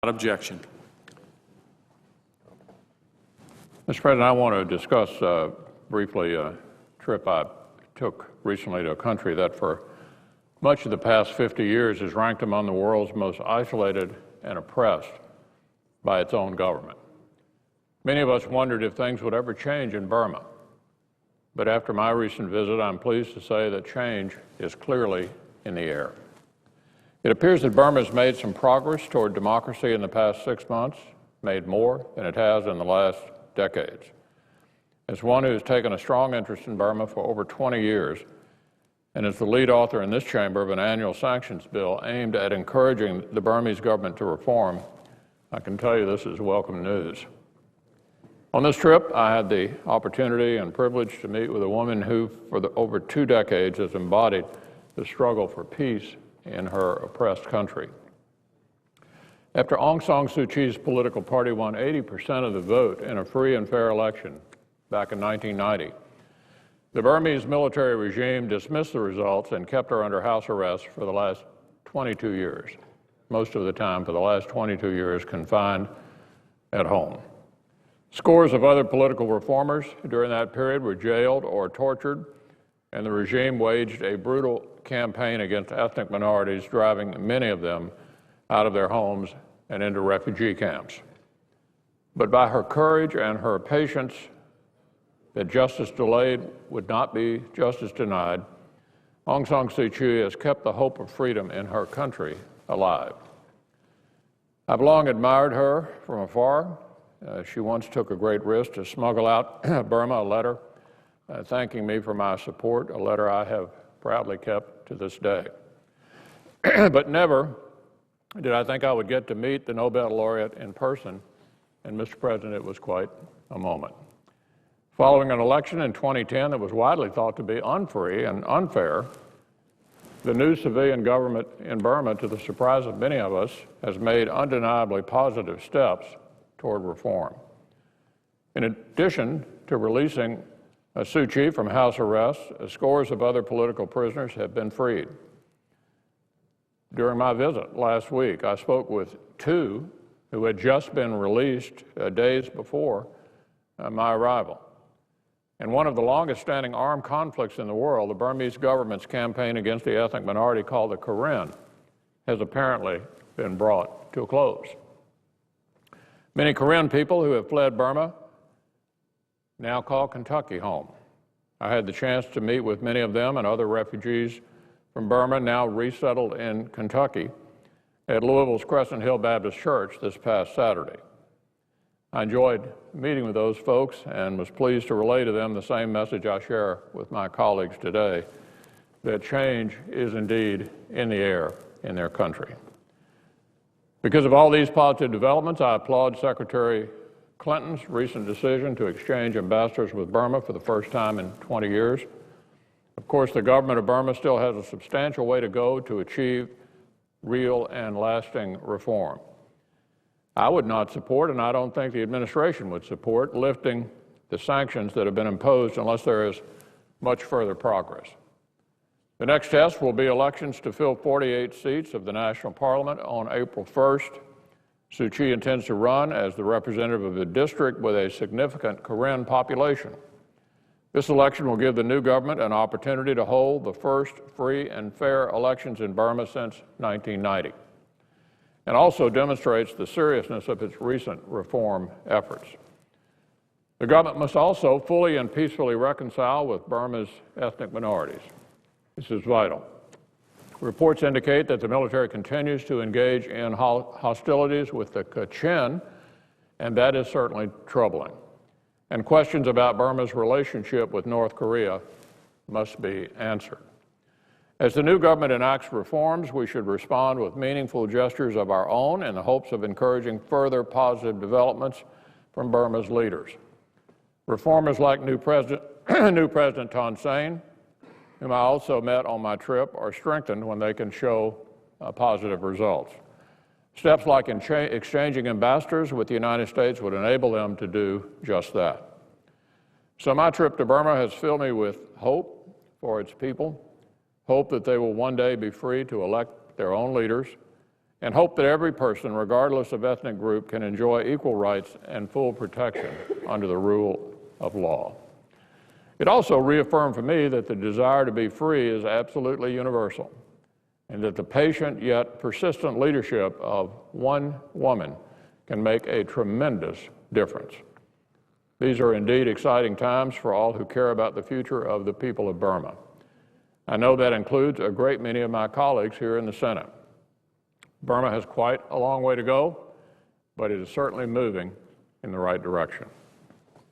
objection. Mr. President, I want to discuss briefly a trip I took recently to a country that for much of the past 50 years is ranked among the world's most isolated and oppressed by its own government. Many of us wondered if things would ever change in Burma. But after my recent visit, I'm pleased to say that change is clearly in the air. It appears that Burma has made some progress toward democracy in the past 6 months, made more than it has in the last decades. As one who has taken a strong interest in Burma for over 20 years, and is the lead author in this chamber of an annual sanctions bill aimed at encouraging the Burmese government to reform, I can tell you this is welcome news. On this trip, I had the opportunity and privilege to meet with a woman who, for over 2 decades, has embodied the struggle for peace in her oppressed country. After Aung San Suu Kyi's political party won 80% of the vote in a free and fair election back in 1990, the Burmese military regime dismissed the results and kept her under house arrest for the last 22 years, most of the time for the last 22 years confined at home. Scores of other political reformers during that period were jailed or tortured, and the regime waged a brutal campaign against ethnic minorities, driving many of them out of their homes and into refugee camps. But by her courage and her patience, that justice delayed would not be justice denied, Aung San Suu Kyi has kept the hope of freedom in her country alive. I've long admired her from afar. She once took a great risk to smuggle out Burma a letter thanking me for my support, a letter I have proudly kept to this day. But never did I think I would get to meet the Nobel Laureate in person, and Mr. President, it was quite a moment. Following an election in 2010 that was widely thought to be unfree and unfair, the new civilian government in Burma, to the surprise of many of us, has made undeniably positive steps toward reform. In addition to releasing Suu Kyi from house arrest, scores of other political prisoners have been freed. During my visit last week, I spoke with 2 who had just been released days before my arrival. In one of the longest-standing armed conflicts in the world, the Burmese government's campaign against the ethnic minority called the Karen has apparently been brought to a close. Many Karen people who have fled Burma now call Kentucky home. I had the chance to meet with many of them and other refugees from Burma now resettled in Kentucky at Louisville's Crescent Hill Baptist Church this past Saturday. I enjoyed meeting with those folks and was pleased to relay to them the same message I share with my colleagues today, that change is indeed in the air in their country. Because of all these positive developments, I applaud Secretary Clinton's recent decision to exchange ambassadors with Burma for the first time in 20 years. Of course, the government of Burma still has a substantial way to go to achieve real and lasting reform. I would not support, and I don't think the administration would support, lifting the sanctions that have been imposed unless there is much further progress. The next test will be elections to fill 48 seats of the National Parliament on April 1st. Suu Kyi intends to run as the representative of a district with a significant Karen population. This election will give the new government an opportunity to hold the first free and fair elections in Burma since 1990, and also demonstrates the seriousness of its recent reform efforts. The government must also fully and peacefully reconcile with Burma's ethnic minorities. This is vital. Reports indicate that the military continues to engage in hostilities with the Kachin, and that is certainly troubling. And questions about Burma's relationship with North Korea must be answered. As the new government enacts reforms, we should respond with meaningful gestures of our own in the hopes of encouraging further positive developments from Burma's leaders. Reformers like new President Thein Sein, whom I also met on my trip, are strengthened when they can show positive results. Steps like exchanging ambassadors with the United States would enable them to do just that. So my trip to Burma has filled me with hope for its people, hope that they will one day be free to elect their own leaders, and hope that every person, regardless of ethnic group, can enjoy equal rights and full protection under the rule of law. It also reaffirmed for me that the desire to be free is absolutely universal, and that the patient yet persistent leadership of one woman can make a tremendous difference. These are indeed exciting times for all who care about the future of the people of Burma. I know that includes a great many of my colleagues here in the Senate. Burma has quite a long way to go, but it is certainly moving in the right direction.